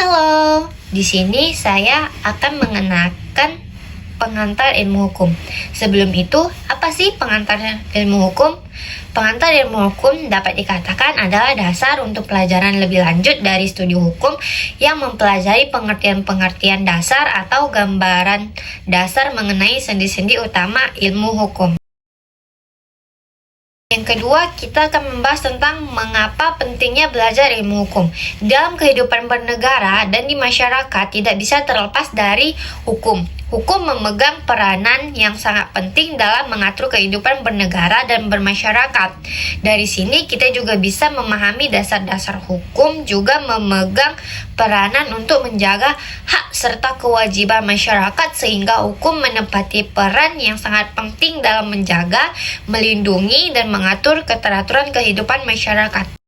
Halo, di sini saya akan mengenalkan pengantar ilmu hukum. Sebelum itu, apa sih pengantar ilmu hukum? Pengantar ilmu hukum dapat dikatakan adalah dasar untuk pelajaran lebih lanjut dari studi hukum yang mempelajari pengertian-pengertian dasar atau gambaran dasar mengenai sendi-sendi utama ilmu hukum. Yang kedua, kita akan membahas tentang mengapa pentingnya belajar ilmu hukum. Dalam kehidupan bernegara dan di masyarakat tidak bisa terlepas dari hukum. Hukum memegang peranan yang sangat penting dalam mengatur kehidupan bernegara dan bermasyarakat. Dari sini kita juga bisa memahami dasar-dasar hukum juga memegang peranan untuk menjaga hak serta kewajiban masyarakat sehingga hukum menempati peran yang sangat penting dalam menjaga, melindungi, dan mengatur keteraturan kehidupan masyarakat.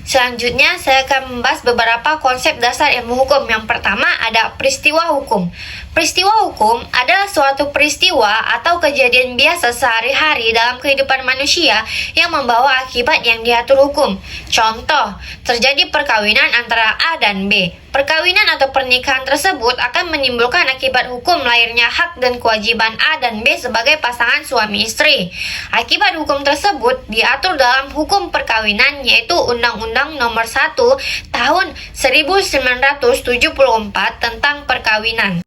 Selanjutnya, saya akan membahas beberapa konsep dasar ilmu hukum. Yang pertama ada peristiwa hukum. Peristiwa hukum adalah suatu peristiwa atau kejadian biasa sehari-hari dalam kehidupan manusia yang membawa akibat yang diatur hukum. Contoh, terjadi perkawinan antara A dan B. Perkawinan atau pernikahan tersebut akan menimbulkan akibat hukum lahirnya hak dan kewajiban A dan B sebagai pasangan suami istri. Akibat hukum tersebut diatur dalam hukum perkawinan yaitu Undang-Undang Nomor 1 Tahun 1974 tentang perkawinan.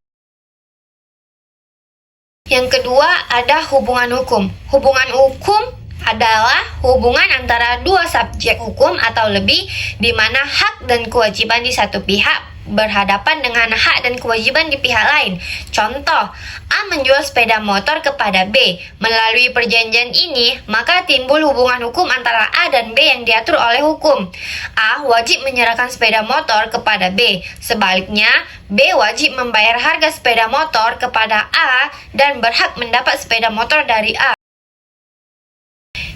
Yang kedua ada hubungan hukum. Hubungan hukum adalah hubungan antara dua subjek hukum atau lebih di mana hak dan kewajiban di satu pihak berhadapan dengan hak dan kewajiban di pihak lain. Contoh, A menjual sepeda motor kepada B. Melalui perjanjian ini, maka timbul hubungan hukum antara A dan B yang diatur oleh hukum. A wajib menyerahkan sepeda motor kepada B. Sebaliknya, B wajib membayar harga sepeda motor kepada A dan berhak mendapat sepeda motor dari A.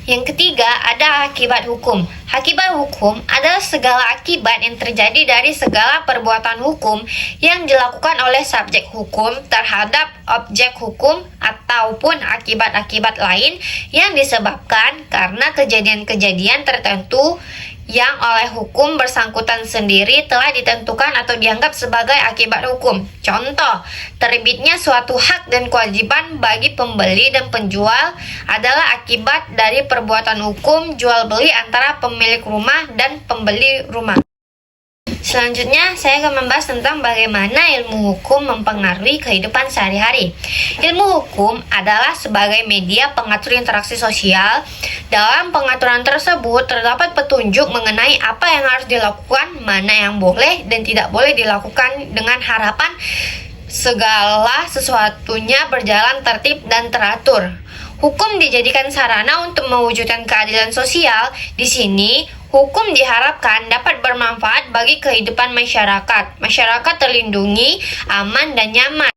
Yang ketiga, ada akibat hukum. Akibat hukum adalah segala akibat yang terjadi dari segala perbuatan hukum yang dilakukan oleh subjek hukum terhadap objek hukum ataupun akibat-akibat lain yang disebabkan karena kejadian-kejadian tertentu yang oleh hukum bersangkutan sendiri telah ditentukan atau dianggap sebagai akibat hukum. Contoh, terbitnya suatu hak dan kewajiban bagi pembeli dan penjual adalah akibat dari perbuatan hukum jual beli antara pemilik rumah dan pembeli rumah. Selanjutnya, saya akan membahas tentang bagaimana ilmu hukum mempengaruhi kehidupan sehari-hari. Ilmu hukum adalah sebagai media pengatur interaksi sosial. Dalam pengaturan tersebut, terdapat petunjuk mengenai apa yang harus dilakukan, mana yang boleh dan tidak boleh dilakukan dengan harapan segala sesuatunya berjalan tertib dan teratur. Hukum dijadikan sarana untuk mewujudkan keadilan sosial. Di sini, hukum diharapkan dapat bermanfaat bagi kehidupan masyarakat. Masyarakat terlindungi, aman, dan nyaman.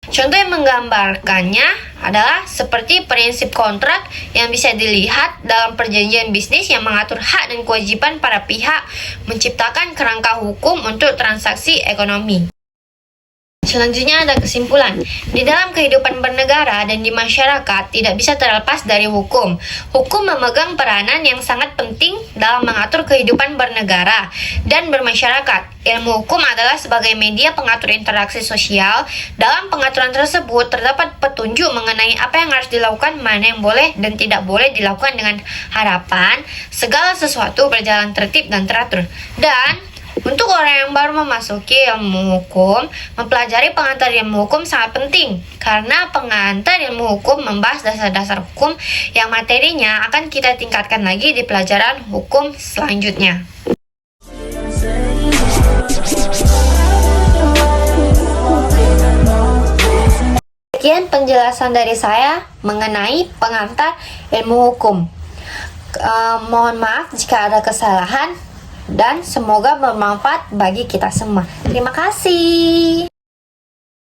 Contoh yang menggambarkannya adalah seperti prinsip kontrak yang bisa dilihat dalam perjanjian bisnis yang mengatur hak dan kewajiban para pihak, menciptakan kerangka hukum untuk transaksi ekonomi. Selanjutnya ada kesimpulan. Di dalam kehidupan bernegara dan di masyarakat tidak bisa terlepas dari hukum. Hukum memegang peranan yang sangat penting dalam mengatur kehidupan bernegara dan bermasyarakat. Ilmu hukum adalah sebagai media pengatur interaksi sosial. Dalam pengaturan tersebut terdapat petunjuk mengenai apa yang harus dilakukan, mana yang boleh dan tidak boleh dilakukan dengan harapan segala sesuatu berjalan tertib dan teratur. Dan untuk orang yang baru memasuki ilmu hukum, mempelajari pengantar ilmu hukum sangat penting karena pengantar ilmu hukum membahas dasar-dasar hukum yang materinya akan kita tingkatkan lagi di pelajaran hukum selanjutnya. Sekian penjelasan dari saya mengenai pengantar ilmu hukum. Mohon maaf jika ada kesalahan. Dan semoga bermanfaat bagi kita semua. Terima kasih.